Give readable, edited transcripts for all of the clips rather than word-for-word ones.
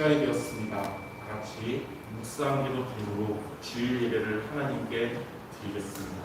시간이 되었습니다. 같이 묵상기도 드림으로 주일 예배를 하나님께 드리겠습니다.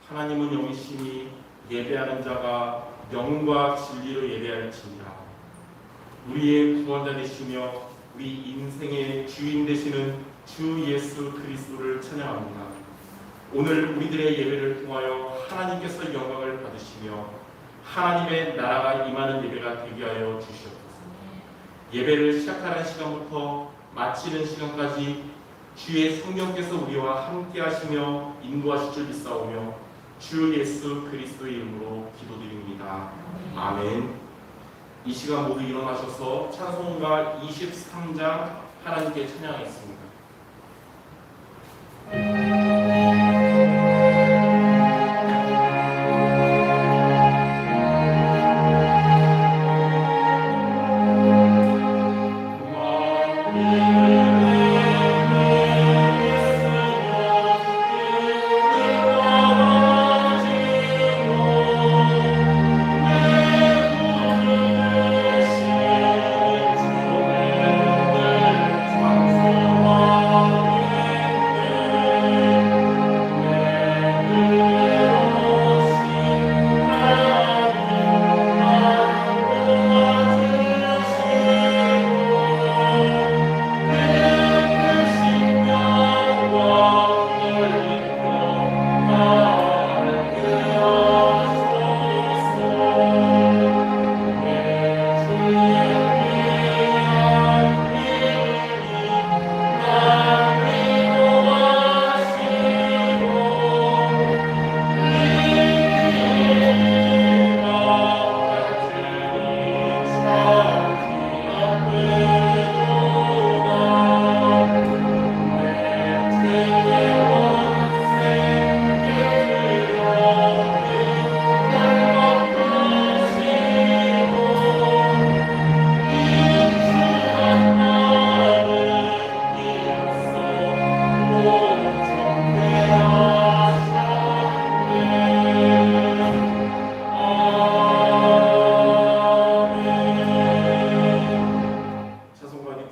하나님은 영이시니 예배하는 자가 영과 진리로 예배할지니라. 우리의 구원자 되시며 우리 인생의 주인 되시는 주 예수 그리스도를 찬양합니다. 오늘 우리들의 예배를 통하여 하나님께서 영광을 받으시며 하나님의 나라가 임하는 예배가 되게 하여 주시옵소서. 예배를 시작하는 시간부터 마치는 시간까지 주의 성령께서 우리와 함께 하시며 인도하실 줄 믿사오며 주 예수 그리스도의 이름으로 기도드립니다. 아멘. 이 시간 모두 일어나셔서 찬송가 23장 하나님께 찬양하겠습니다.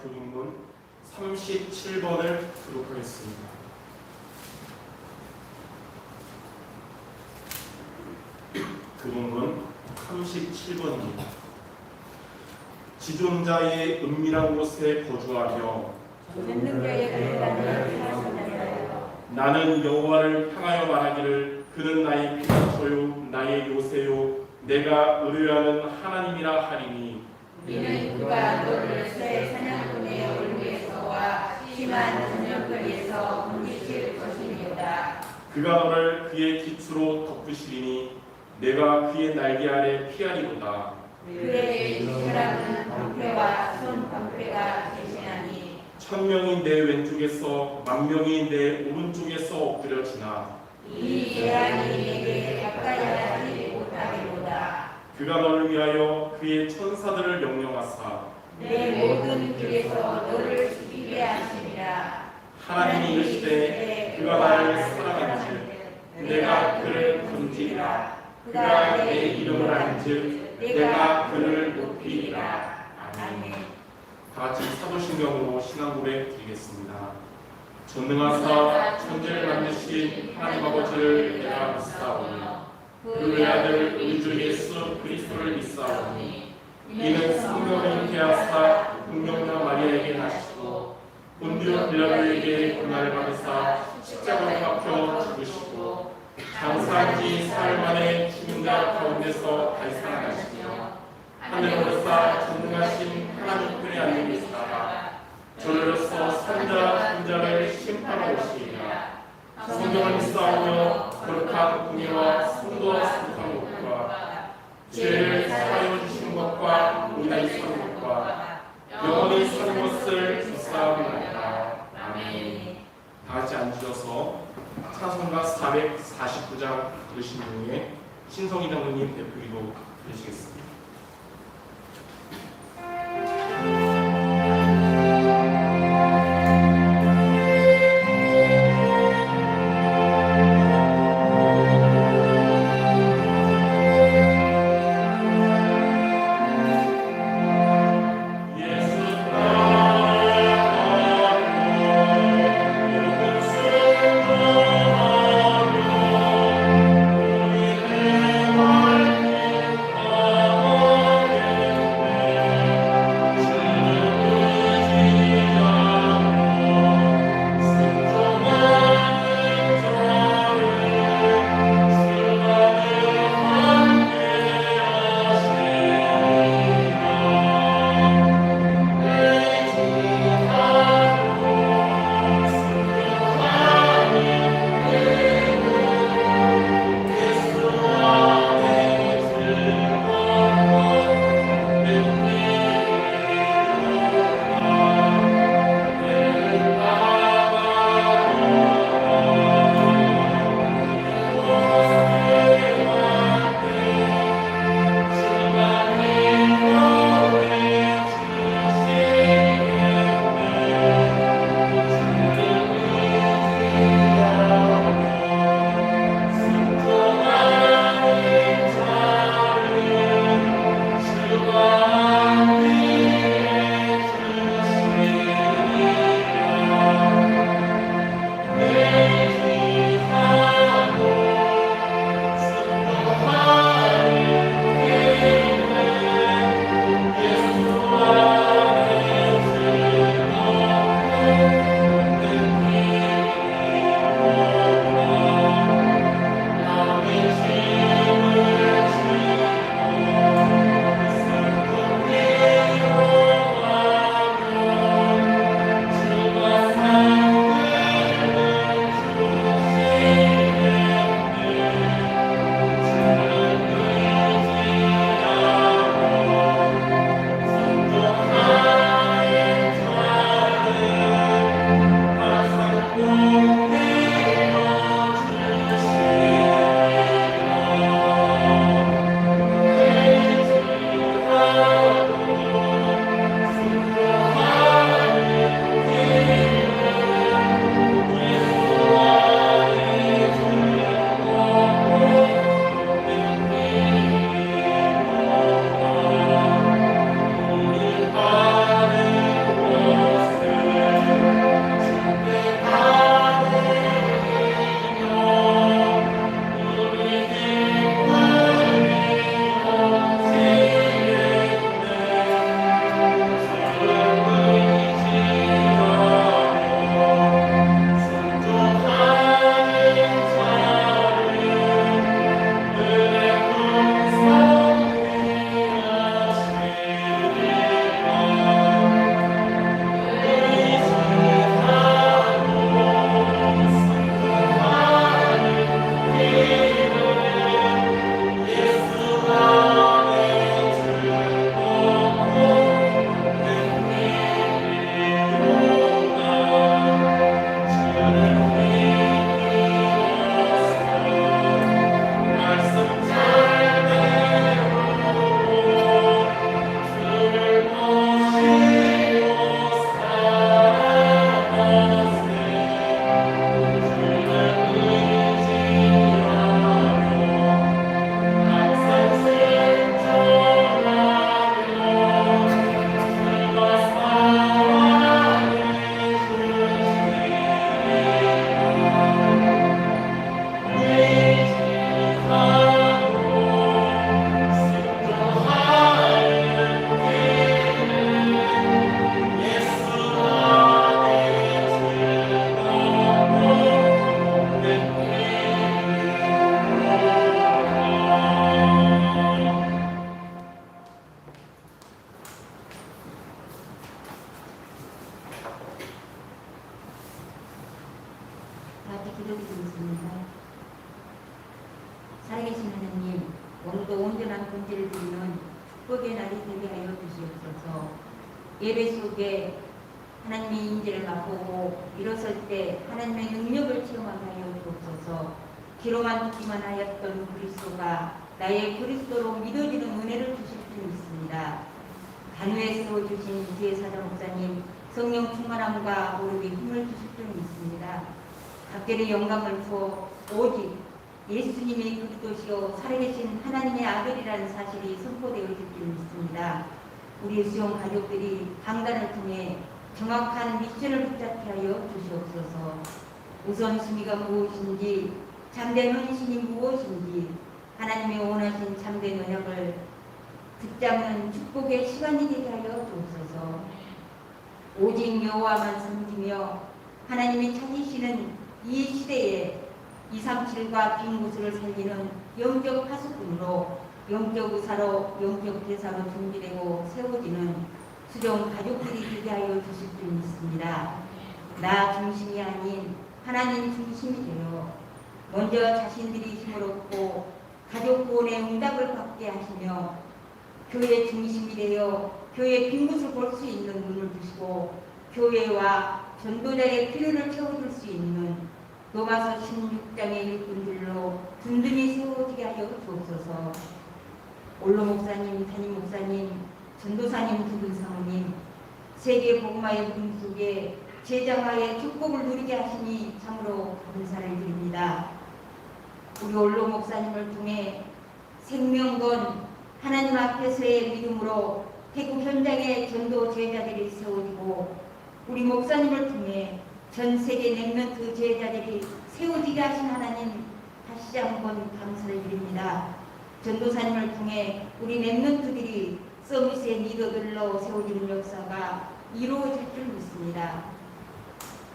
교문문 37번을 기록하겠습니다. 교문문 37번입니다. 지존자의 은밀한 곳에 거주하며 나는 여호와를 향하여 말하기를 그는 나의 피난처요 나의 요새요 내가 의뢰하는 하나님이라 하리니 이는 그가 너를 새 사냥꾼의 얼굴에서와 심한 전염병에서 건지실 것입니다. 그가 너를 그의 기초로 덮으시리니 내가 그의 날개 아래 피하리로다. 그의 이 사람은 방패와 손 방패가 대신하니 1000명이 내 왼쪽에서 10,000명이 내 오른쪽에서 엎드려지나 이 재앙이 내게 가까이 하지 못하리로다. 그가 너를 위하여 그의 천사들을 명령하사 내 모든 길에서 너를 지키게 하시리라. 하나님이 이르시되 그가 나를 사랑한즉 내가 그를 건지리라. 그가 내 이름을 알즉 내가 그를 높이리라. 아멘. 다같이 사도신경으로 신앙고백 드리겠습니다. 전능하사 천지를 만드신 하나님 아버지를 내가 믿사오니 그 외아들 우리 주 예수 그리스도를 믿사오니 이는 성령을 잉태하사 동정녀 마리아에게 나시고 본디오 빌라도에게 고난을 받으사 십자가에 박혀 죽으시고 장사한 지 사흘 만에 죽은 자 가운데서 다시 살아나시며 하늘로 오르사 전능하신 하나님 편에 앉아 계시다가 저로서 산자 분자를 심판하러 오시리라. 성경을 믿사오며 거룩한 공의와 성도와 성숙한 목과 죄를 사하여 주시는 것과 무단히 사는 것과 영원히 사는 것을 기사합니다. 아멘. 다 같이 앉으셔서 찬송가 449장 들으신 중에 신성희 장로님 대표기도 드리시겠습니다. 기도드리겠습니다. 살아계신 하나님, 오늘도 온전한 본질을 드리는 축복의 날이 되게 하여 주시옵소서. 예배 속에 하나님의 인지를 맛보고 일어설 때 하나님의 능력을 체험하게 하여 주옵소서. 귀로만 듣기만 하였던 그리스도가 나의 그리스도로 믿어지는 은혜를 주실 줄 믿습니다. 간후에 세워주신 지혜사장 목사님 성령 충만함과 오르기 힘을 주실 줄 믿습니다. 각별의 영광을 주어 오직 예수님이 그리스도시요 살아계신 하나님의 아들이라는 사실이 선포되어질 줄 믿습니다. 우리 수용 가족들이 강단을 통해 정확한 미션을 붙잡게 하여 주시옵소서. 우선순위가 무엇인지 참된 헌신이 무엇인지 하나님의 원하신 참된 언약을 붙잡는 축복의 시간이 되게 하여 주옵소서. 오직 여호와만 섬기며 하나님이 찾으시는 이 시대에 237과 빈 곳을 살리는 영적 파수꾼으로 영적 의사로 영적 대사로 준비되고 세워지는 수종 가족들이 되게 하여 주실 줄 믿습니다. 나 중심이 아닌 하나님 중심이 되어 먼저 자신들이 힘을 얻고 가족 구원의 응답을 받게 하시며 교회 중심이 되어 교회 빈 곳을 볼 수 있는 눈을 주시고 교회와 전도자의 필요를 채워줄 수 있는 로마서 16장의 일꾼들로 든든히 세워지게 하여 주옵소서. 올로 목사님, 담임 목사님, 전도사님, 두 분 사모님, 세계 복음화의 분 속에 제자화의 축복을 누리게 하시니 참으로 감사를 드립니다. 우리 올로 목사님을 통해 생명건 하나님 앞에서의 믿음으로 태국 현장의 전도 제자들이 세워지고 우리 목사님을 통해 전 세계 랩런트 제자들이 세워지게 하신 하나님 다시 한번 감사를 드립니다. 전도사님을 통해 우리 랩런트들이 서비스의 리더들로 세워지는 역사가 이루어질 줄 믿습니다.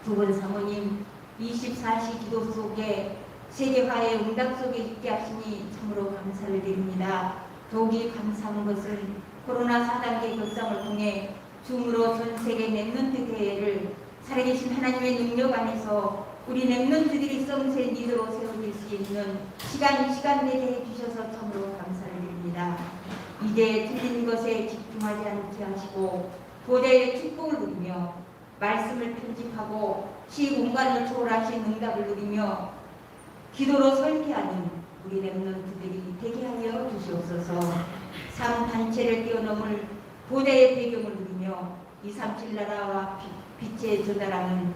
두 분 사모님 24시 기도 속에 세계화의 응답 속에 있게 하시니 참으로 감사를 드립니다. 더욱이 감사한 것은 코로나 4단계 격상을 통해 줌으로 전 세계 랩런트 대회를 살아계신 하나님의 능력 안에서 우리 랩런트들이 서비스의 리더로 세워질 수 있는 시간 내게 해주셔서 참으로 감사를 드립니다. 이제 틀린 것에 집중하지 않게 하시고 보좌의 축복을 누리며 말씀을 편집하고 시 공간을 초월하신 응답을 누리며 기도로 설계하는 우리 랩런트들이 되게 하여 주시옵소서. 삶 단체를 뛰어넘을 보좌의 배경을 누리며 237 나라와 빛에 전달하는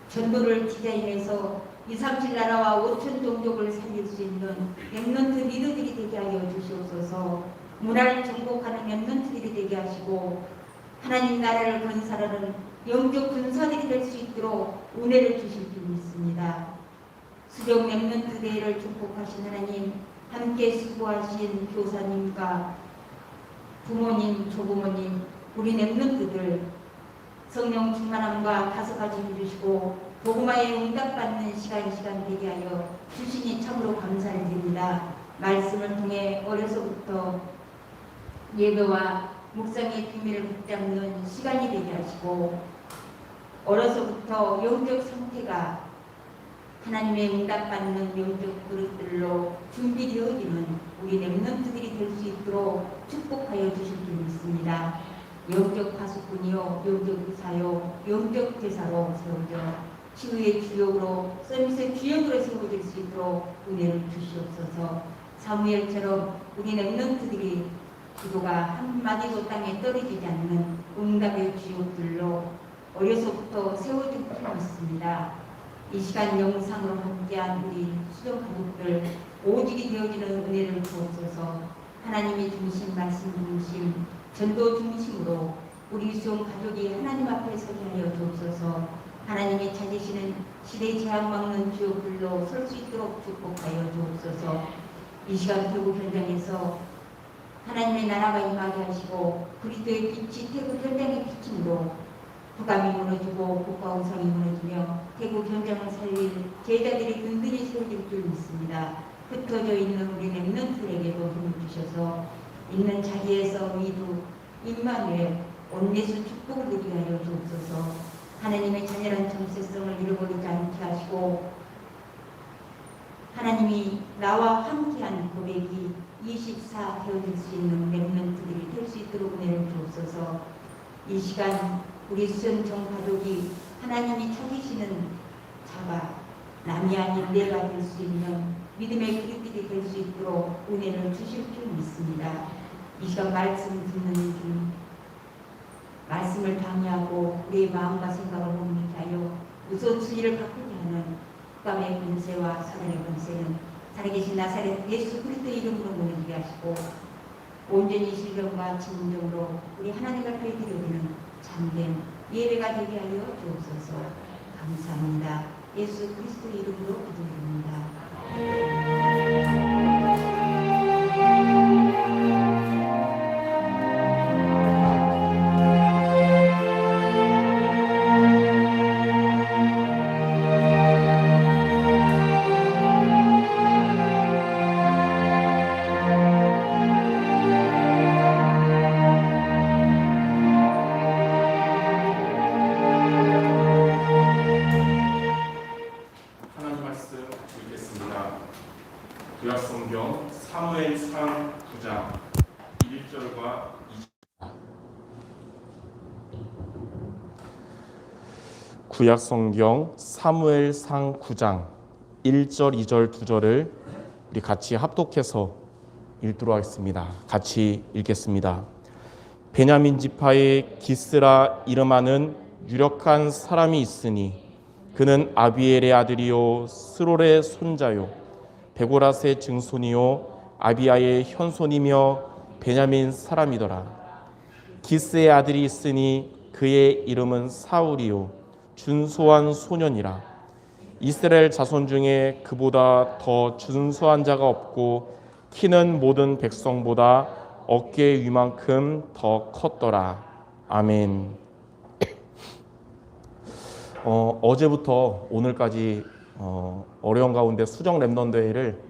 전도를 디자인해서 237 나라와 5천 종족을 살릴 수 있는 랩런트 리더들이 되게 하여 주시옵소서. 문화를 정복하는 랩런트들이 되게 하시고 하나님 나라를 건설하는 영적 군사들이 될 수 있도록 은혜를 주실 줄 믿습니다. 수정 랩런트 대회를 축복하신 하나님, 함께 수고하신 교사님과 부모님, 조부모님, 우리 랩런트들 성령 충만함과 다섯가지 주시고 복음화에 응답받는 시간 되게 하여 주시니 참으로 감사를 드립니다. 말씀을 통해 어려서부터 예배와 묵상의 비밀을 붙잡는 시간이 되게 하시고 어려서부터 영적 상태가 하나님의 응답받는 영적 그릇들로 준비되어지는 우리 랩런트들이 될 수 있도록 축복하여 주실 줄 믿습니다. 영적 파수꾼이요 영적 의사요 영적 대사로 세워져 치유의 주역으로 서비스의 주역으로 세워질 수 있도록 은혜를 주시옵소서. 사무엘처럼 우리 랩런트들이 기도가 한마디도 땅에 떨어지지 않는 응답의 주역들로 어려서부터 세워질 줄 믿습니다. 이 시간 영상으로 함께한 우리 수정 가족들 오직이 되어지는 은혜를 주옵소서. 하나님의 중심, 말씀 중심, 전도 중심으로 우리 수정 가족이 하나님 앞에 서게 하여 주옵소서. 하나님이 찾으시는 시대 제약 막는 주역들로 설 수 있도록 축복하여 주옵소서. 이 시간 태국 현장에서 하나님의 나라가 임하게 하시고 그리스도의 빛이 태국 현장의 비침으로 부감이 무너지고 국가 우상이 무너지며 태국 현장을 살릴 제자들이 든든히 세워질 줄 믿습니다. 흩어져 있는 우리 랩런트에게도 힘을 주셔서 있는 자리에서 위도 임마누엘 온예수 축복을 누리게 하여 주옵소서. 하나님의 자녀란 정체성을 잃어버리지 않게 하시고 하나님이 나와 함께한 고백이 24 헤어질 수 있는 렘넌트들이 될 수 있도록 은혜를 주옵소서. 이 시간 우리 수영청 가족이 하나님이 찾으시는 자가 남이 아닌 내가 될 수 있는 믿음의 그리스도들이 될 수 있도록 은혜를 주실 줄 믿습니다. 이 시간 말씀 듣는 중 말씀을 방해하고 우리의 마음과 생각을 혼미케 하여 우선순위를 바꾸게 하는 흑암의 권세와 사단의 권세는 살아계신 나사렛 예수 그리스도의 이름으로 무너지게 하시고 온전히 신령과 진정으로 우리 하나님 앞에 드려지는 참된 예배가 되게 하여 주옵소서. 감사합니다. 예수 그리스도의 이름으로 기도드립니다. 하나님 말씀 읽겠습니다. 구약성경 사무엘상 9장 1절과 2절. 구약성경 사무엘상 9장 1절, 2절, 2절을 우리 같이 합독해서 읽도록 하겠습니다. 같이 읽겠습니다. 베냐민 지파의 기스라 이름하는 유력한 사람이 있으니 그는 아비엘의 아들이요 스롤의 손자요 베고라스의 증손이요 아비야의 현손이며 베냐민 사람이더라. 기스의 아들이 있으니 그의 이름은 사울이요 준소한 소년이라. 이스라엘 자손 중에 그보다 더 준소한 자가 없고 키는 모든 백성보다 어깨 위만큼 더 컸더라. 아멘. 어제부터 오늘까지 어려운 가운데 수정 랩넌 대회를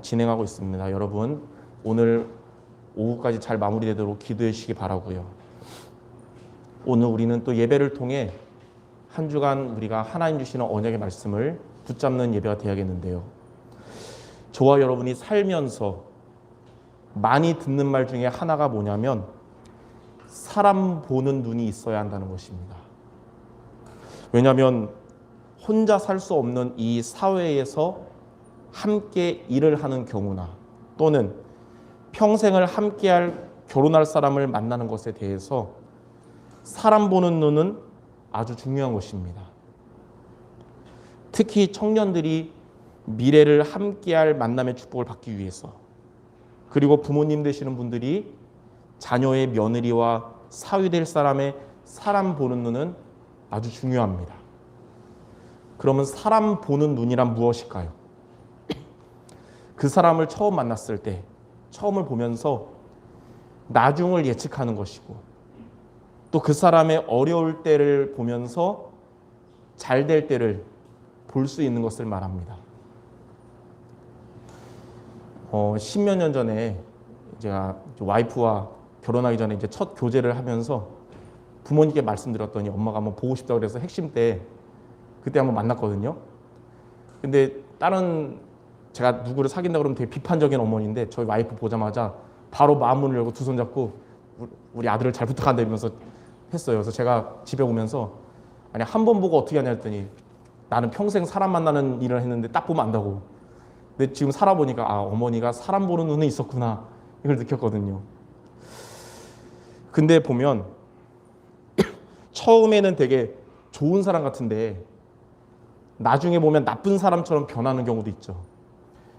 진행하고 있습니다. 여러분 오늘 오후까지 잘 마무리되도록 기도해 주시기 바라고요. 오늘 우리는 또 예배를 통해 한 주간 우리가 하나님 주시는 언약의 말씀을 붙잡는 예배가 되어야겠는데요. 저와 여러분이 살면서 많이 듣는 말 중에 하나가 뭐냐면 사람 보는 눈이 있어야 한다는 것입니다. 왜냐하면 혼자 살 수 없는 이 사회에서 함께 일을 하는 경우나 또는 평생을 함께할 결혼할 사람을 만나는 것에 대해서 사람 보는 눈은 아주 중요한 것입니다. 특히 청년들이 미래를 함께할 만남의 축복을 받기 위해서, 그리고 부모님 되시는 분들이 자녀의 며느리와 사위 될 사람의 사람 보는 눈은 아주 중요합니다. 그러면 사람 보는 눈이란 무엇일까요? 그 사람을 처음 만났을 때, 처음을 보면서 나중을 예측하는 것이고, 또 그 사람의 어려울 때를 보면서 잘 될 때를 볼 수 있는 것을 말합니다. 10몇 년 전에 제가 와이프와 결혼하기 전에 이제 첫 교제를 하면서 부모님께 말씀드렸더니 엄마가 한번 보고 싶다고 그래서 핵심 때 그때 한번 만났거든요. 근데 다른 제가 누구를 사귄다 그러면 되게 비판적인 어머니인데 저희 와이프 보자마자 바로 마음문을 열고 두 손 잡고 우리 아들을 잘 부탁한다 이러면서 했어요. 그래서 제가 집에 오면서 아니 한 번 보고 어떻게 하냐 했더니 나는 평생 사람 만나는 일을 했는데 딱 보면 안다고. 근데 지금 살아보니까 아 어머니가 사람 보는 눈이 있었구나 이걸 느꼈거든요. 근데 보면 처음에는 되게 좋은 사람 같은데 나중에 보면 나쁜 사람처럼 변하는 경우도 있죠.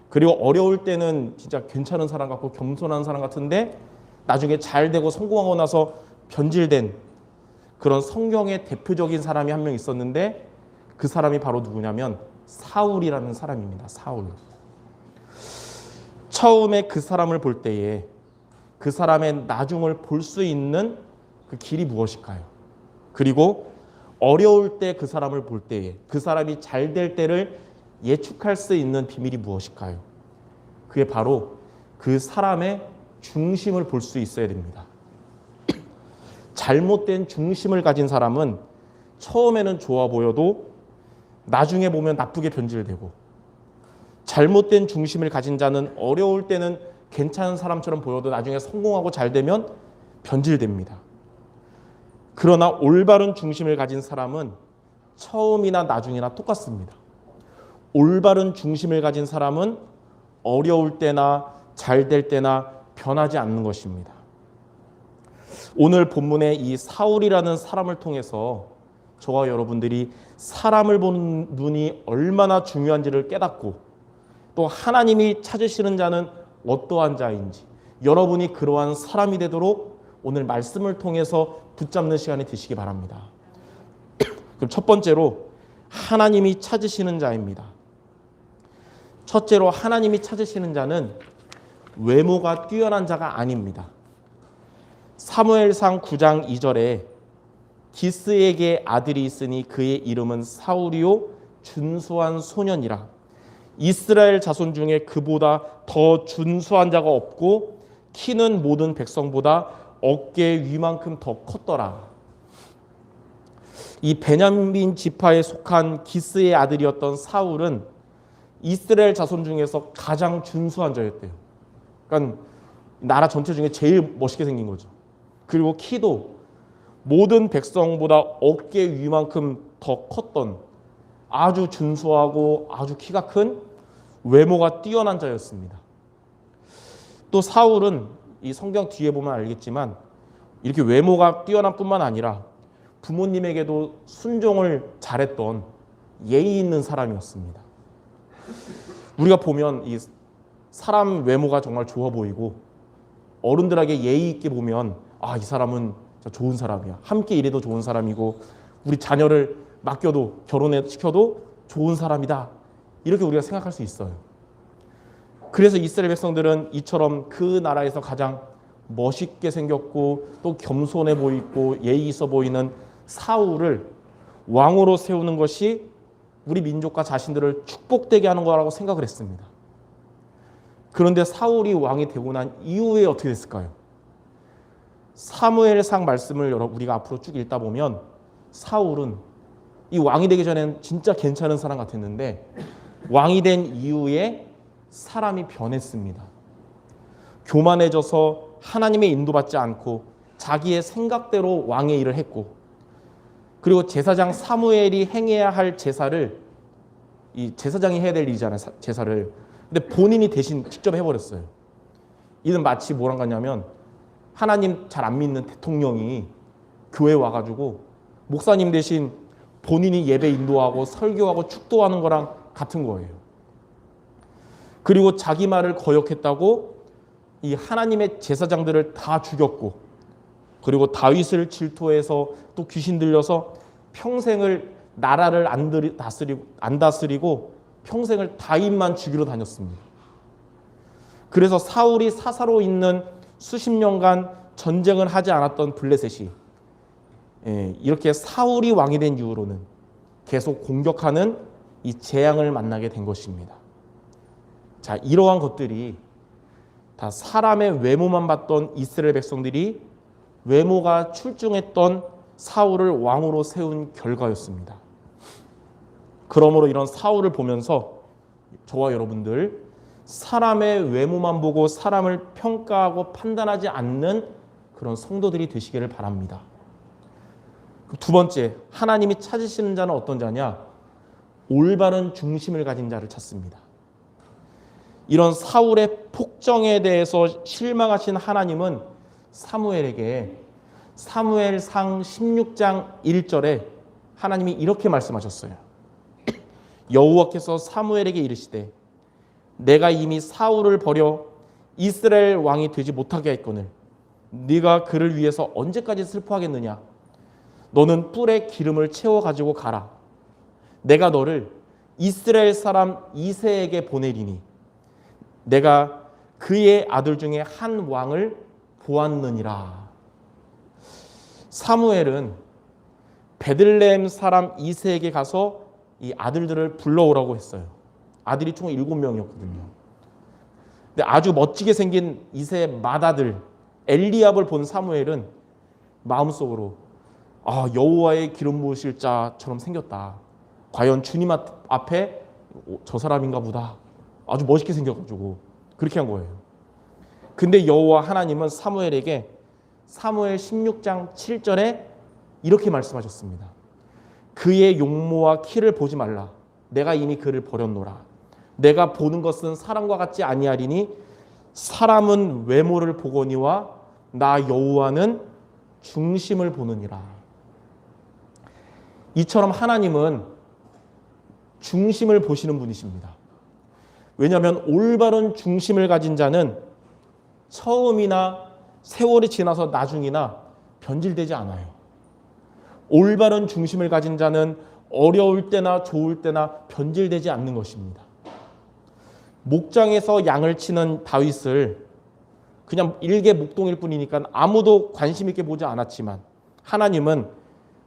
그리고 어려울 때는 진짜 괜찮은 사람 같고 겸손한 사람 같은데 나중에 잘 되고 성공하고 나서 변질된 그런 성경의 대표적인 사람이 한 명 있었는데 그 사람이 바로 누구냐면 사울이라는 사람입니다. 사울. 처음에 그 사람을 볼 때에 그 사람의 나중을 볼 수 있는 그 길이 무엇일까요? 그리고 어려울 때 그 사람을 볼 때에 그 사람이 잘 될 때를 예측할 수 있는 비밀이 무엇일까요? 그게 바로 그 사람의 중심을 볼 수 있어야 됩니다. 잘못된 중심을 가진 사람은 처음에는 좋아 보여도 나중에 보면 나쁘게 변질되고, 잘못된 중심을 가진 자는 어려울 때는 괜찮은 사람처럼 보여도 나중에 성공하고 잘 되면 변질됩니다. 그러나 올바른 중심을 가진 사람은 처음이나 나중이나 똑같습니다. 올바른 중심을 가진 사람은 어려울 때나 잘 될 때나 변하지 않는 것입니다. 오늘 본문의 이 사울이라는 사람을 통해서 저와 여러분들이 사람을 보는 눈이 얼마나 중요한지를 깨닫고 또 하나님이 찾으시는 자는 어떠한 자인지 여러분이 그러한 사람이 되도록 오늘 말씀을 통해서 붙잡는 시간이 되시기 바랍니다. 그럼 첫 번째로 하나님이 찾으시는 자입니다. 첫째로 하나님이 찾으시는 자는 외모가 뛰어난 자가 아닙니다. 사무엘상 9장 2절에 기스에게 아들이 있으니 그의 이름은 사울이요 준수한 소년이라. 이스라엘 자손 중에 그보다 더 준수한 자가 없고 키는 모든 백성보다 어깨 위만큼 더 컸더라. 이 베냐민 지파에 속한 기스의 아들이었던 사울은 이스라엘 자손 중에서 가장 준수한 자였대요. 그러니까 나라 전체 중에 제일 멋있게 생긴 거죠. 그리고 키도 모든 백성보다 어깨 위만큼 더 컸던 아주 준수하고 아주 키가 큰 외모가 뛰어난 자였습니다. 또 사울은 이 성경 뒤에 보면 알겠지만 이렇게 외모가 뛰어난 뿐만 아니라 부모님에게도 순종을 잘했던 예의 있는 사람이었습니다. 우리가 보면 이 사람 외모가 정말 좋아 보이고 어른들에게 예의 있게 보면 이 사람은 좋은 사람이야. 함께 일해도 좋은 사람이고 우리 자녀를 맡겨도 결혼시켜도 좋은 사람이다. 이렇게 우리가 생각할 수 있어요. 그래서 이스라엘 백성들은 이처럼 그 나라에서 가장 멋있게 생겼고 또 겸손해 보이고 예의 있어 보이는 사울을 왕으로 세우는 것이 우리 민족과 자신들을 축복되게 하는 거라고 생각을 했습니다. 그런데 사울이 왕이 되고 난 이후에 어떻게 됐을까요? 사무엘상 말씀을 우리가 앞으로 쭉 읽다 보면 사울은 이 왕이 되기 전에는 진짜 괜찮은 사람 같았는데 왕이 된 이후에 사람이 변했습니다. 교만해져서 하나님의 인도받지 않고 자기의 생각대로 왕의 일을 했고 그리고 제사장 사무엘이 행해야 할 제사를 이 제사장이 해야 될 일이잖아요. 제사를. 근데 본인이 대신 직접 해버렸어요. 이는 마치 뭐랑 같냐면 하나님 잘 안 믿는 대통령이 교회 와가지고 목사님 대신 본인이 예배 인도하고 설교하고 축도하는 거랑 같은 거예요. 그리고 자기 말을 거역했다고 이 하나님의 제사장들을 다 죽였고 그리고 다윗을 질투해서 또 귀신 들려서 평생을 나라를 안 다스리고 평생을 다윗만 죽이러 다녔습니다. 그래서 사울이 사사로 있는 수십 년간 전쟁을 하지 않았던 블레셋이 이렇게 사울이 왕이 된 이후로는 계속 공격하는 이 재앙을 만나게 된 것입니다. 자, 이러한 것들이 다 사람의 외모만 봤던 이스라엘 백성들이 외모가 출중했던 사울을 왕으로 세운 결과였습니다. 그러므로 이런 사울을 보면서 저와 여러분들 사람의 외모만 보고 사람을 평가하고 판단하지 않는 그런 성도들이 되시기를 바랍니다. 두 번째, 하나님이 찾으시는 자는 어떤 자냐? 올바른 중심을 가진 자를 찾습니다. 이런 사울의 폭정에 대해서 실망하신 하나님은 사무엘에게 사무엘상 16장 1절에 하나님이 이렇게 말씀하셨어요. 여호와께서 사무엘에게 이르시되 내가 이미 사울을 버려 이스라엘 왕이 되지 못하게 했거늘 네가 그를 위해서 언제까지 슬퍼하겠느냐? 너는 뿔에 기름을 채워 가지고 가라. 내가 너를 이스라엘 사람 이새에게 보내리니 내가 그의 아들 중에 한 왕을 보았느니라. 사무엘은 베들레헴 사람 이새에게 가서 이 아들들을 불러오라고 했어요. 아들이 총 7명이었거든요. 근데 아주 멋지게 생긴 이새의 맏아들 엘리압을 본 사무엘은 마음속으로 여호와의 기름 부으실 자처럼 생겼다. 과연 주님 앞에 저 사람인가 보다. 아주 멋있게 생겨가지고 그렇게 한 거예요. 근데 여호와 하나님은 사무엘에게 사무엘 16장 7절에 이렇게 말씀하셨습니다. 그의 용모와 키를 보지 말라. 내가 이미 그를 버렸노라. 내가 보는 것은 사람과 같지 아니하리니 사람은 외모를 보거니와 나 여호와는 중심을 보느니라. 이처럼 하나님은 중심을 보시는 분이십니다. 왜냐하면 올바른 중심을 가진 자는 처음이나 세월이 지나서 나중이나 변질되지 않아요. 올바른 중심을 가진 자는 어려울 때나 좋을 때나 변질되지 않는 것입니다. 목장에서 양을 치는 다윗을 그냥 일개 목동일 뿐이니까 아무도 관심 있게 보지 않았지만 하나님은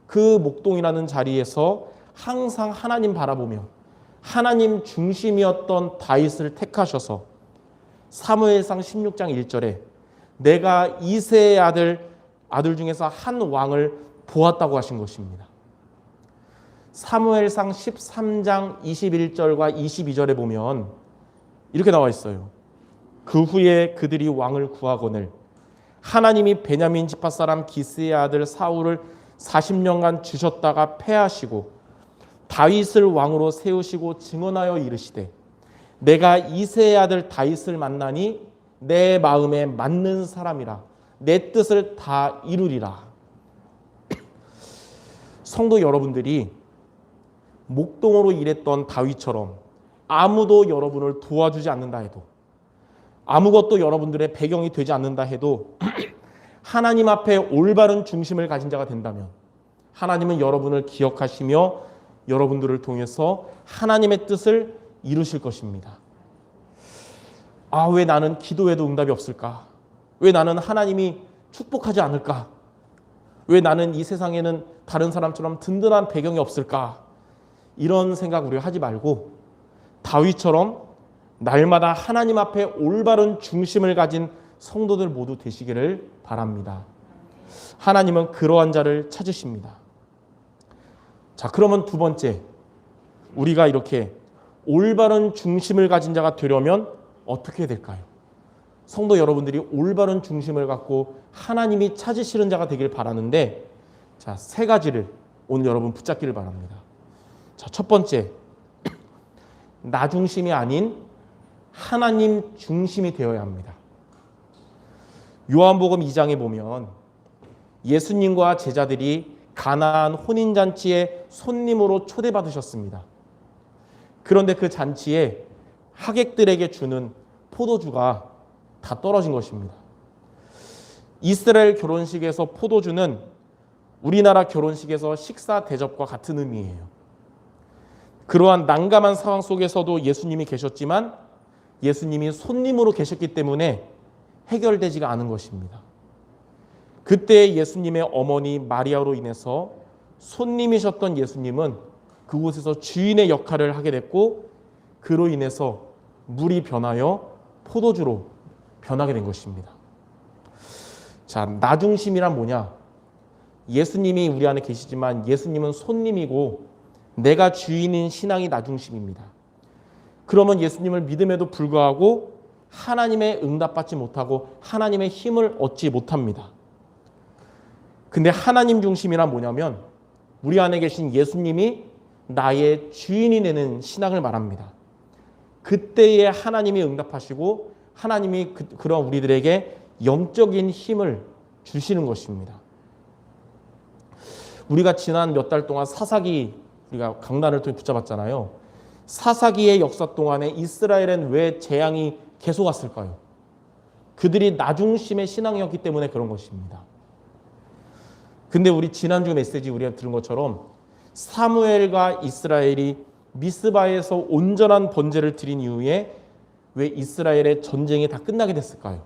그 목동이라는 자리에서 항상 하나님 바라보며 하나님 중심이었던 다윗을 택하셔서 사무엘상 16장 1절에 내가 이새의 아들 중에서 한 왕을 보았다고 하신 것입니다. 사무엘상 13장 21절과 22절에 보면 이렇게 나와 있어요. 그 후에 그들이 왕을 구하거늘 하나님이 베냐민 지파 사람 기스의 아들 사울을 40년간 주셨다가 패하시고 다윗을 왕으로 세우시고 증언하여 이르시되 내가 이새의 아들 다윗을 만나니 내 마음에 맞는 사람이라 내 뜻을 다 이루리라. 성도 여러분들이 목동으로 일했던 다윗처럼 아무도 여러분을 도와주지 않는다 해도 아무것도 여러분들의 배경이 되지 않는다 해도 하나님 앞에 올바른 중심을 가진 자가 된다면 하나님은 여러분을 기억하시며 여러분들을 통해서 하나님의 뜻을 이루실 것입니다. 아, 왜 나는 기도해도 응답이 없을까? 왜 나는 하나님이 축복하지 않을까? 왜 나는 이 세상에는 다른 사람처럼 든든한 배경이 없을까? 이런 생각 우리가 하지 말고 다윗처럼 날마다 하나님 앞에 올바른 중심을 가진 성도들 모두 되시기를 바랍니다. 하나님은 그러한 자를 찾으십니다. 자, 그러면 두 번째, 우리가 이렇게 올바른 중심을 가진 자가 되려면 어떻게 될까요? 성도 여러분들이 올바른 중심을 갖고 하나님이 찾으시는 자가 되길 바라는데, 자, 세 가지를 오늘 여러분 붙잡기를 바랍니다. 자, 첫 번째, 나 중심이 아닌 하나님 중심이 되어야 합니다. 요한복음 2장에 보면 예수님과 제자들이 가나안 혼인잔치에 손님으로 초대받으셨습니다. 그런데 그 잔치에 하객들에게 주는 포도주가 다 떨어진 것입니다. 이스라엘 결혼식에서 포도주는 우리나라 결혼식에서 식사 대접과 같은 의미예요. 그러한 난감한 상황 속에서도 예수님이 계셨지만 예수님이 손님으로 계셨기 때문에 해결되지가 않은 것입니다. 그때 예수님의 어머니 마리아로 인해서 손님이셨던 예수님은 그곳에서 주인의 역할을 하게 됐고 그로 인해서 물이 변하여 포도주로 변하게 된 것입니다. 자, 나 중심이란 뭐냐? 예수님이 우리 안에 계시지만 예수님은 손님이고 내가 주인인 신앙이 나 중심입니다. 그러면 예수님을 믿음에도 불구하고 하나님의 응답받지 못하고 하나님의 힘을 얻지 못합니다. 근데 하나님 중심이란 뭐냐면 우리 안에 계신 예수님이 나의 주인이 되는 신앙을 말합니다. 그때에 하나님이 응답하시고 하나님이 그런 우리들에게 영적인 힘을 주시는 것입니다. 우리가 지난 몇 달 동안 사사기 우리가 강단을 통해 붙잡았잖아요. 사사기의 역사 동안에 이스라엘엔 왜 재앙이 계속 왔을까요? 그들이 나 중심의 신앙이었기 때문에 그런 것입니다. 근데 우리 지난주 메시지 우리가 들은 것처럼 사무엘과 이스라엘이 미스바에서 온전한 번제를 드린 이후에 왜 이스라엘의 전쟁이 다 끝나게 됐을까요?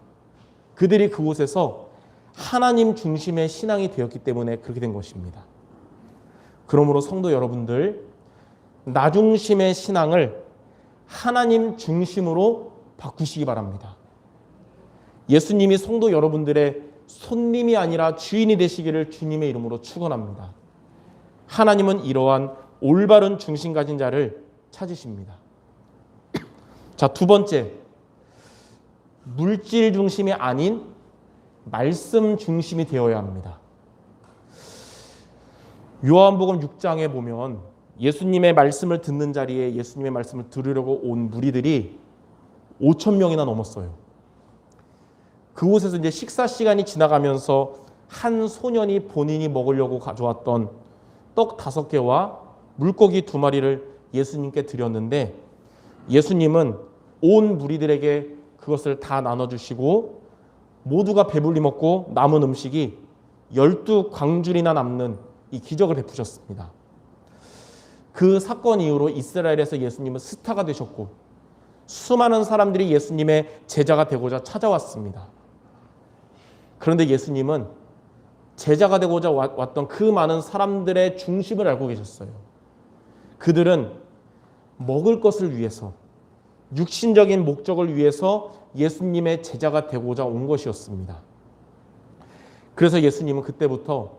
그들이 그곳에서 하나님 중심의 신앙이 되었기 때문에 그렇게 된 것입니다. 그러므로 성도 여러분들, 나 중심의 신앙을 하나님 중심으로 바꾸시기 바랍니다. 예수님이 성도 여러분들의 손님이 아니라 주인이 되시기를 주님의 이름으로 축원합니다. 하나님은 이러한 올바른 중심 가진 자를 찾으십니다. 자, 두 번째, 물질 중심이 아닌 말씀 중심이 되어야 합니다. 요한복음 6장에 보면 예수님의 말씀을 듣는 자리에 예수님의 말씀을 들으려고 온 무리들이 5천 명이나 넘었어요. 그곳에서 이제 식사 시간이 지나가면서 한 소년이 본인이 먹으려고 가져왔던 떡 5개와 물고기 2마리를 예수님께 드렸는데 예수님은 온 무리들에게 그것을 다 나눠주시고 모두가 배불리 먹고 남은 음식이 12광줄이나 남는 이 기적을 베푸셨습니다. 그 사건 이후로 이스라엘에서 예수님은 스타가 되셨고 수많은 사람들이 예수님의 제자가 되고자 찾아왔습니다. 그런데 예수님은 제자가 되고자 왔던 그 많은 사람들의 중심을 알고 계셨어요. 그들은 먹을 것을 위해서 육신적인 목적을 위해서 예수님의 제자가 되고자 온 것이었습니다. 그래서 예수님은 그때부터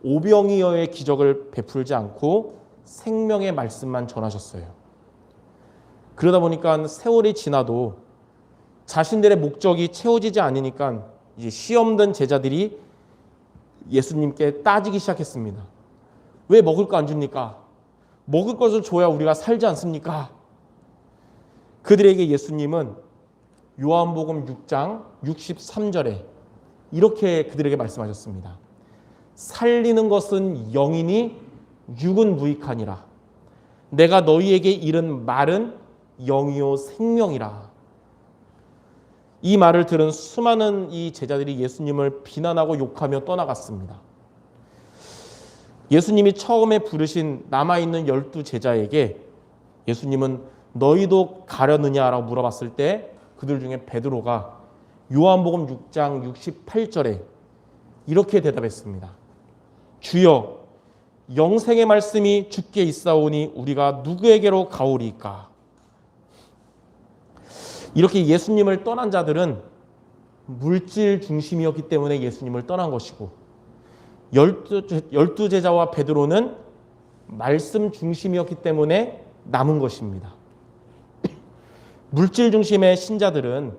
오병이어의 기적을 베풀지 않고 생명의 말씀만 전하셨어요. 그러다 보니까 세월이 지나도 자신들의 목적이 채워지지 않으니까 이제 시험된 제자들이 예수님께 따지기 시작했습니다. 왜 먹을 거 안 줍니까? 먹을 것을 줘야 우리가 살지 않습니까? 그들에게 예수님은 요한복음 6장 63절에 이렇게 그들에게 말씀하셨습니다. 살리는 것은 영이니 육은 무익하니라. 내가 너희에게 이른 말은 영이요 생명이라. 이 말을 들은 수많은 이 제자들이 예수님을 비난하고 욕하며 떠나갔습니다. 예수님이 처음에 부르신 남아있는 12제자에게 예수님은 너희도 가려느냐라고 물어봤을 때 그들 중에 베드로가 요한복음 6장 68절에 이렇게 대답했습니다. 주여, 영생의 말씀이 주께 있사오니 우리가 누구에게로 가오리까? 이렇게 예수님을 떠난 자들은 물질 중심이었기 때문에 예수님을 떠난 것이고 12제자와 베드로는 말씀 중심이었기 때문에 남은 것입니다. 물질 중심의 신자들은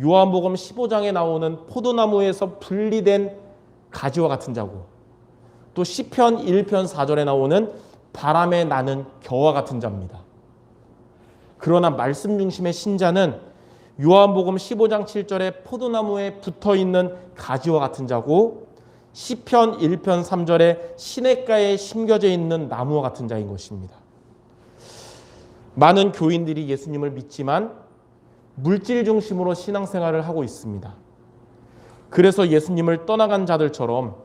요한복음 15장에 나오는 포도나무에서 분리된 가지와 같은 자고 또 시편 1편 4절에 나오는 바람에 나는 겨와 같은 자입니다. 그러나 말씀 중심의 신자는 요한복음 15장 7절에 포도나무에 붙어있는 가지와 같은 자고 시편 1편 3절에 시냇가에 심겨져 있는 나무와 같은 자인 것입니다. 많은 교인들이 예수님을 믿지만 물질 중심으로 신앙생활을 하고 있습니다. 그래서 예수님을 떠나간 자들처럼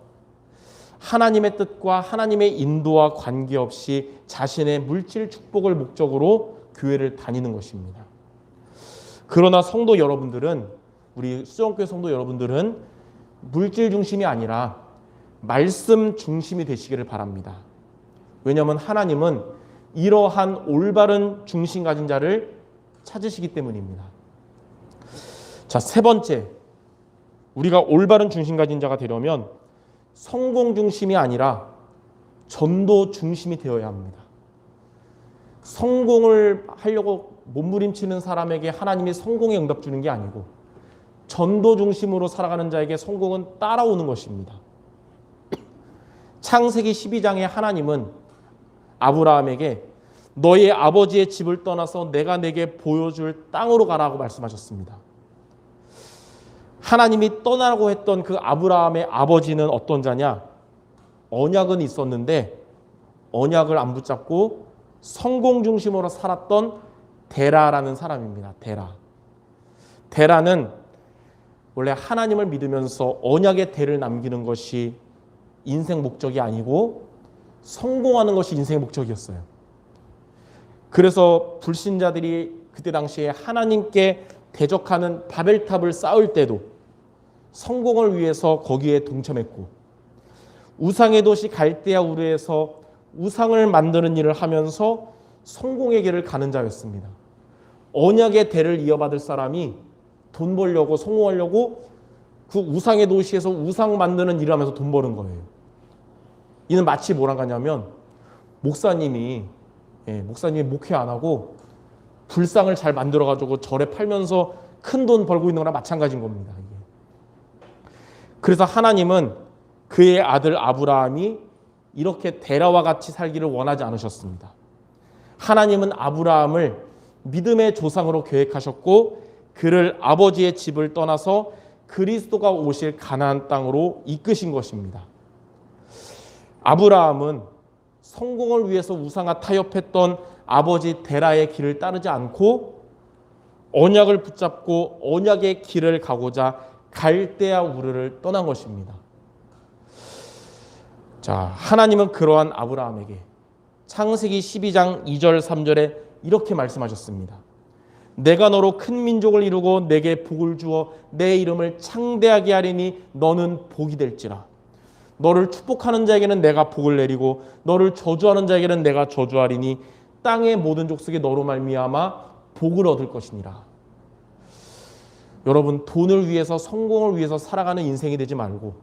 하나님의 뜻과 하나님의 인도와 관계없이 자신의 물질 축복을 목적으로 교회를 다니는 것입니다. 그러나 성도 여러분들은 우리 수정교회 성도 여러분들은 물질 중심이 아니라 말씀 중심이 되시기를 바랍니다. 왜냐하면 하나님은 이러한 올바른 중심 가진 자를 찾으시기 때문입니다. 자, 세 번째, 우리가 올바른 중심 가진 자가 되려면 성공 중심이 아니라 전도 중심이 되어야 합니다. 성공을 하려고 몸부림치는 사람에게 하나님이 성공의 응답 주는 게 아니고 전도 중심으로 살아가는 자에게 성공은 따라오는 것입니다. 창세기 12장에 하나님은 아브라함에게 너의 아버지의 집을 떠나서 내가 내게 보여줄 땅으로 가라고 말씀하셨습니다. 하나님이 떠나라고 했던 그 아브라함의 아버지는 어떤 자냐? 언약은 있었는데 언약을 안 붙잡고 성공 중심으로 살았던 데라라는 사람입니다. 데라는 원래 하나님을 믿으면서 언약의 대를 남기는 것이 인생 목적이 아니고 성공하는 것이 인생의 목적이었어요. 그래서 불신자들이 그때 당시에 하나님께 대적하는 바벨탑을 쌓을 때도 성공을 위해서 거기에 동참했고 우상의 도시 갈대아 우르에서 우상을 만드는 일을 하면서 성공의 길을 가는 자였습니다. 언약의 대를 이어받을 사람이 돈 벌려고 성공하려고 그 우상의 도시에서 우상 만드는 일을 하면서 돈 버는 거예요. 이는 마치 뭐랑 같냐면 목사님이 목회 안 하고 불상을 잘 만들어가지고 절에 팔면서 큰 돈 벌고 있는 거나 마찬가지인 겁니다. 이게. 그래서 하나님은 그의 아들 아브라함이 이렇게 데라와 같이 살기를 원하지 않으셨습니다. 하나님은 아브라함을 믿음의 조상으로 계획하셨고 그를 아버지의 집을 떠나서 그리스도가 오실 가나안 땅으로 이끄신 것입니다. 아브라함은 성공을 위해서 우상과 타협했던 아버지 데라의 길을 따르지 않고 언약을 붙잡고 언약의 길을 가고자 갈대아 우르를 떠난 것입니다. 자, 하나님은 그러한 아브라함에게 창세기 12장 2절 3절에 이렇게 말씀하셨습니다. 내가 너로 큰 민족을 이루고 내게 복을 주어 내 이름을 창대하게 하리니 너는 복이 될지라. 너를 축복하는 자에게는 내가 복을 내리고 너를 저주하는 자에게는 내가 저주하리니 땅의 모든 족속이 너로 말미암아 복을 얻을 것이니라. 여러분, 돈을 위해서 성공을 위해서 살아가는 인생이 되지 말고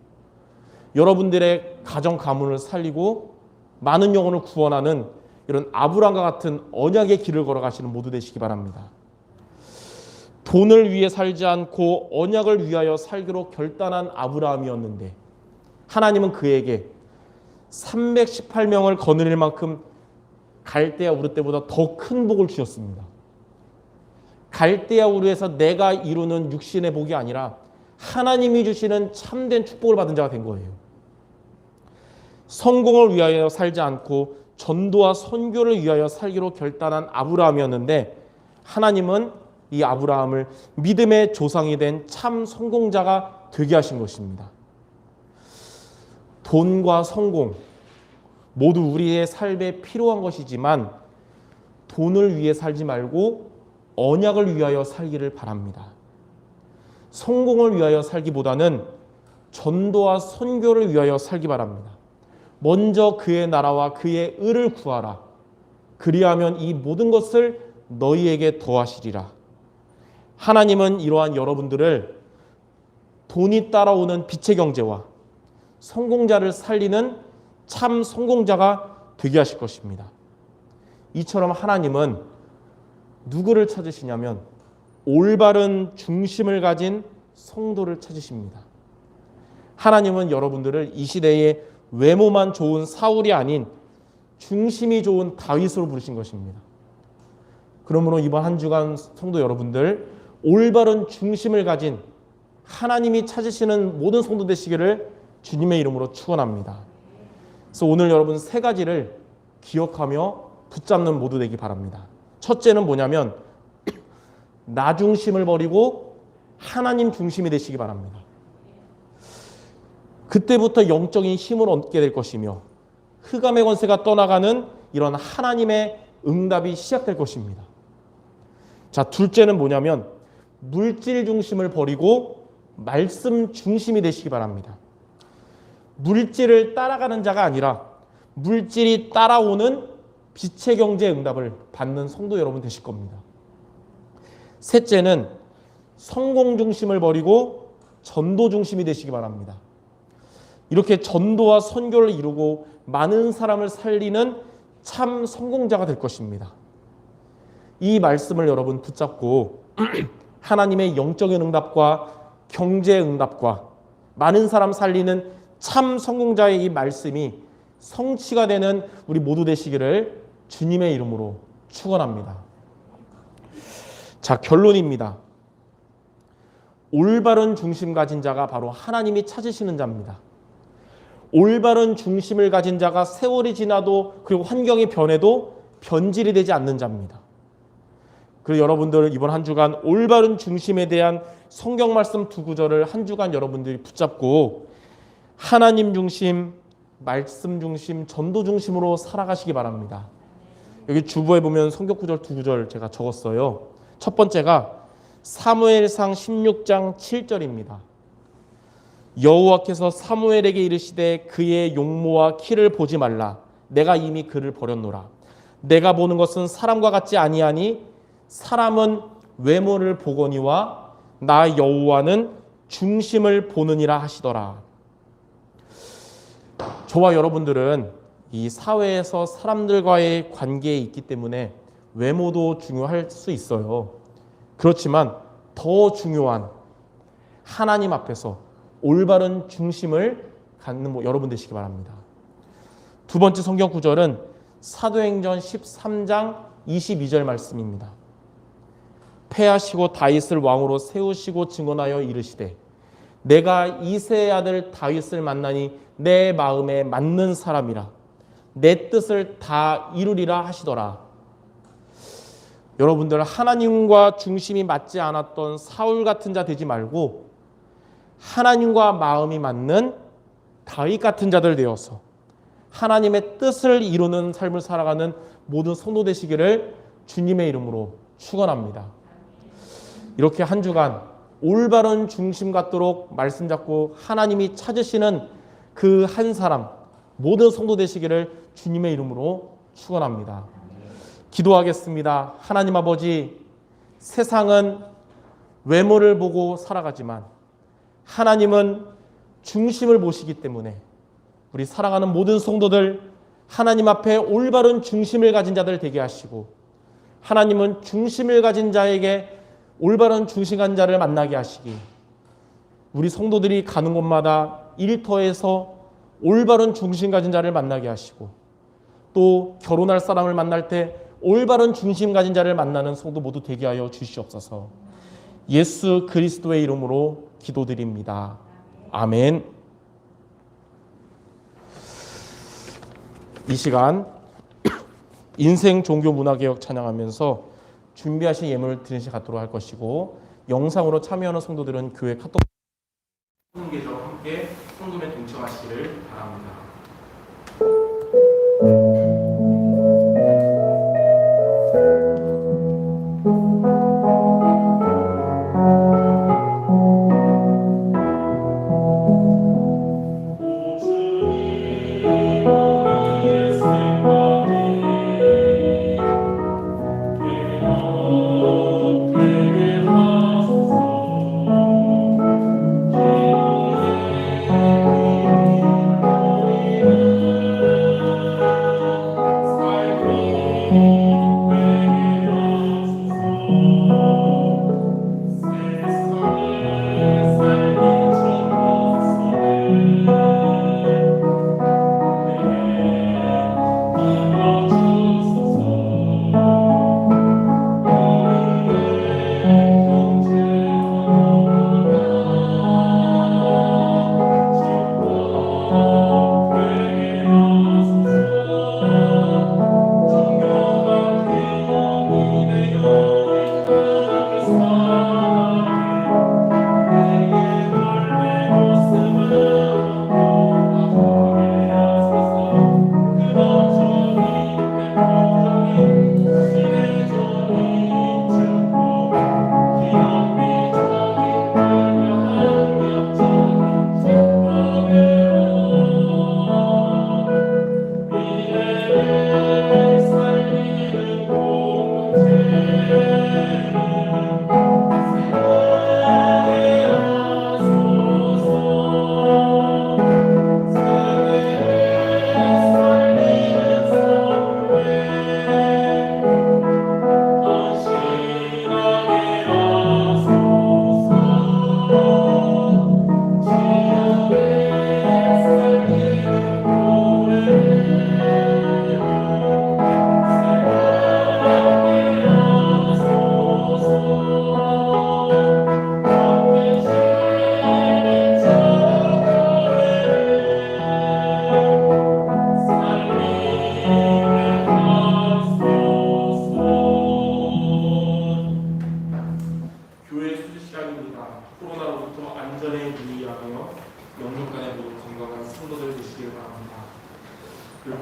여러분들의 가정 가문을 살리고 많은 영혼을 구원하는 이런 아브라함과 같은 언약의 길을 걸어가시는 모두 되시기 바랍니다. 돈을 위해 살지 않고 언약을 위하여 살기로 결단한 아브라함이었는데 하나님은 그에게 318명을 거느릴 만큼 갈대아 우르 때보다 더 큰 복을 주셨습니다. 갈대아 우르에서 내가 이루는 육신의 복이 아니라 하나님이 주시는 참된 축복을 받은 자가 된 거예요. 성공을 위하여 살지 않고 전도와 선교를 위하여 살기로 결단한 아브라함이었는데 하나님은 이 아브라함을 믿음의 조상이 된 참 성공자가 되게 하신 것입니다. 돈과 성공 모두 우리의 삶에 필요한 것이지만 돈을 위해 살지 말고 언약을 위하여 살기를 바랍니다. 성공을 위하여 살기보다는 전도와 선교를 위하여 살기 바랍니다. 먼저 그의 나라와 그의 의를 구하라. 그리하면 이 모든 것을 너희에게 더하시리라. 하나님은 이러한 여러분들을 돈이 따라오는 빛의 경제와 성공자를 살리는 참 성공자가 되게 하실 것입니다. 이처럼 하나님은 누구를 찾으시냐면 올바른 중심을 가진 성도를 찾으십니다. 하나님은 여러분들을 이 시대에 외모만 좋은 사울이 아닌 중심이 좋은 다윗으로 부르신 것입니다. 그러므로 이번 한 주간 성도 여러분들 올바른 중심을 가진 하나님이 찾으시는 모든 성도 되시기를 주님의 이름으로 축원합니다. 그래서 오늘 여러분 세 가지를 기억하며 붙잡는 모두 되기 바랍니다. 첫째는 뭐냐면 나 중심을 버리고 하나님 중심이 되시기 바랍니다. 그때부터 영적인 힘을 얻게 될 것이며 흑암의 권세가 떠나가는 이런 하나님의 응답이 시작될 것입니다. 자, 둘째는 뭐냐면 물질 중심을 버리고 말씀 중심이 되시기 바랍니다. 물질을 따라가는 자가 아니라 물질이 따라오는 빛의 경제의 응답을 받는 성도 여러분 되실 겁니다. 셋째는 성공 중심을 버리고 전도 중심이 되시기 바랍니다. 이렇게 전도와 선교를 이루고 많은 사람을 살리는 참 성공자가 될 것입니다. 이 말씀을 여러분 붙잡고 하나님의 영적인 응답과 경제의 응답과 많은 사람 살리는 참 성공자의 이 말씀이 성취가 되는 우리 모두 되시기를 주님의 이름으로 축원합니다. 자, 결론입니다. 올바른 중심 가진 자가 바로 하나님이 찾으시는 자입니다. 올바른 중심을 가진 자가 세월이 지나도 그리고 환경이 변해도 변질이 되지 않는 자입니다. 그리고 여러분들 이번 한 주간 올바른 중심에 대한 성경 말씀 두 구절을 한 주간 여러분들이 붙잡고 하나님 중심, 말씀 중심, 전도 중심으로 살아가시기 바랍니다. 여기 주보에 보면 성경 구절 두 구절 제가 적었어요. 첫 번째가 사무엘상 16장 7절입니다. 여호와께서 사무엘에게 이르시되 그의 용모와 키를 보지 말라. 내가 이미 그를 버렸노라. 내가 보는 것은 사람과 같지 아니하니 사람은 외모를 보거니와 나 여호와는 중심을 보느니라 하시더라. 저와 여러분들은 이 사회에서 사람들과의 관계에 있기 때문에 외모도 중요할 수 있어요. 그렇지만 더 중요한 하나님 앞에서 올바른 중심을 갖는 여러분 되시기 바랍니다. 두 번째 성경 구절은 사도행전 13장 22절 말씀입니다. 패하시고 다윗을 왕으로 세우시고 증언하여 이르시되 내가 이새의 아들 다윗을 만나니 내 마음에 맞는 사람이라 내 뜻을 다 이루리라 하시더라. 여러분들, 하나님과 중심이 맞지 않았던 사울 같은 자 되지 말고 하나님과 마음이 맞는 다윗 같은 자들 되어서 하나님의 뜻을 이루는 삶을 살아가는 모든 성도 되시기를 주님의 이름으로 축원합니다. 이렇게 한 주간 올바른 중심 갖도록 말씀 잡고 하나님이 찾으시는 그 한 사람, 모든 성도 되시기를 주님의 이름으로 축원합니다. 기도하겠습니다. 하나님 아버지, 세상은 외모를 보고 살아가지만 하나님은 중심을 보시기 때문에 우리 사랑하는 모든 성도들 하나님 앞에 올바른 중심을 가진 자들 되게 하시고 하나님은 중심을 가진 자에게 올바른 중심 가진 자를 만나게 하시기, 우리 성도들이 가는 곳마다 일터에서 올바른 중심 가진 자를 만나게 하시고 또 결혼할 사람을 만날 때 올바른 중심 가진 자를 만나는 성도 모두 되게 하여 주시옵소서. 예수 그리스도의 이름으로 기도드립니다. 아멘. 이 시간 인생 종교 문화개혁 찬양하면서 준비하신 예물을 드리시 갖도록 할 것이고, 영상으로 참여하는 성도들은 교회 카톡 계정 함께 헌금에 동참하시기를 바랍니다.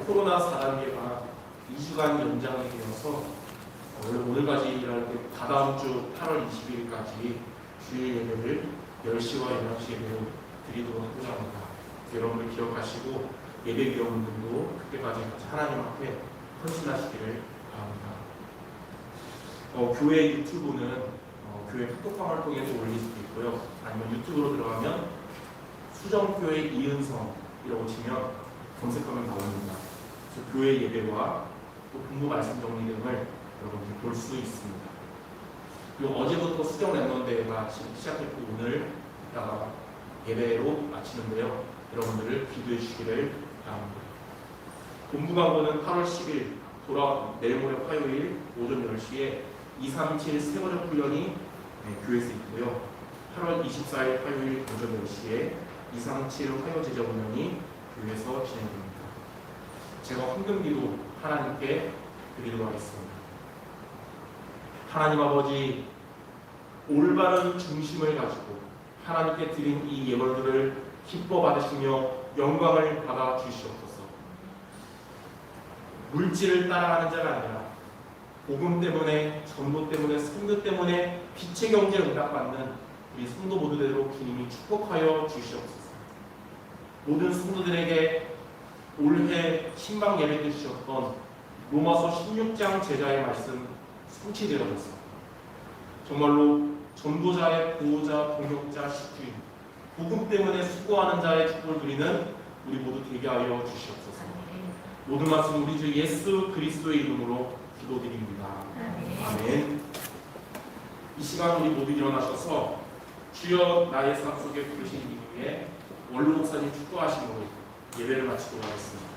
코로나 4단계가 2주간 연장이 되어서 원래 오늘까지 일할 때 다다음 주 8월 20일까지 주일 예배를 10시와 11시 예배로 드리도록 하고자 합니다. 여러분들 기억하시고 예배위원분들도 그때까지 하나님 앞에 헌신하시기를 바랍니다. 교회 유튜브는 교회 카톡방을 통해서 올릴 수도 있고요. 아니면 유튜브로 들어가면 수정교회 이은성이라고 치면 검색하면 나옵니다. 그래서 교회 예배와 또 공부 말씀 정리 등을 여러분들 볼 수 있습니다. 그리고 어제부터 수경 랩넌대회가 시작했고 오늘 예배로 마치는데요. 여러분들을 기도해 주시기를 바랍니다. 본부 강구는 8월 10일 내일 모레 화요일 오전 10시에 237 세번역 훈련이 교회에서 있고요. 8월 24일 화요일 오전 10시에 237 화요 제자 훈련이 교회에서 진행됩니다. 제가 헌금기도 하나님께 드리도록 하겠습니다. 하나님 아버지, 올바른 중심을 가지고 하나님께 드린 이 예물들을 기뻐 받으시며 영광을 받아 주시옵소서. 물질을 따라가는 자가 아니라 복음 때문에, 전도 때문에, 성도 때문에 빛의 경제를 응답받는 우리 성도 모두대로 주님이 축복하여 주시옵소서. 모든 성도들에게 올해 신방 예배 때 주셨던 로마서 16장 제자의 말씀 성취되어져서 정말로 전도자의 보호자, 동역자, 식주인, 복음 때문에 수고하는 자의 축복을 누리는 우리 모두 되게 하여 주시옵소서. 모든 말씀 우리 주 예수 그리스도의 이름으로 기도드립니다. 아멘. 이 시간 우리 모두 일어나셔서 주여 나의 삶 속에 부르신 이 위에 원로 목사님 축도하심으로 예배를 마치도록 하겠습니다.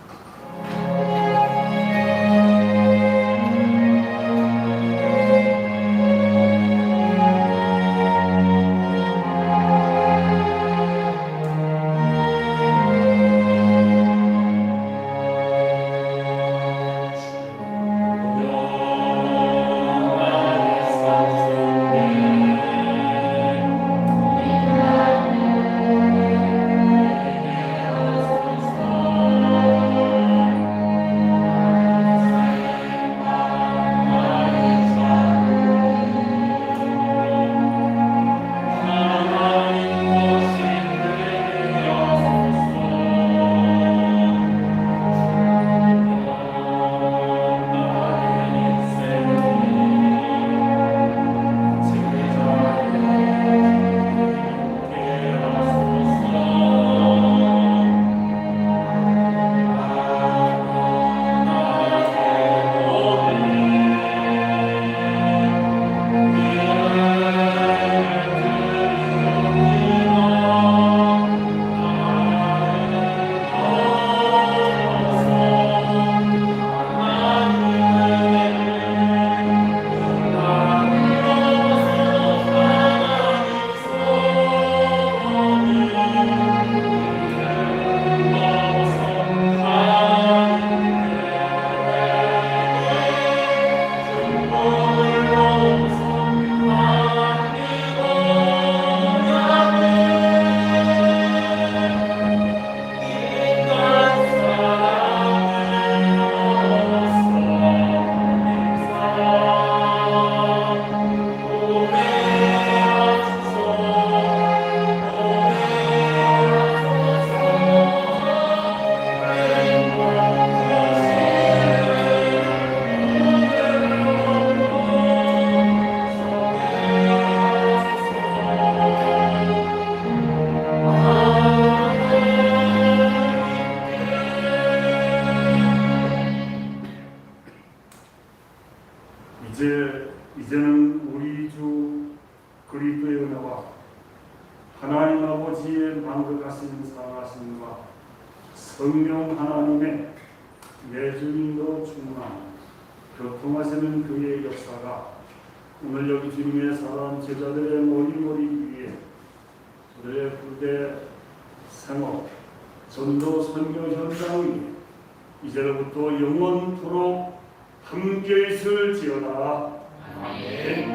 이제는 우리 주 그리스도의 은혜와 하나님 아버지의 만극하신 사랑하심과 성령 하나님의 내주인도 충만한 교통하시는 그의 역사가 오늘 여기 주님의 사랑 제자들의 머리머리 위에 그들의 후대 생업 전도 선교 현장 위에 이제로부터 영원토록 함께 있을지어다. 아멘.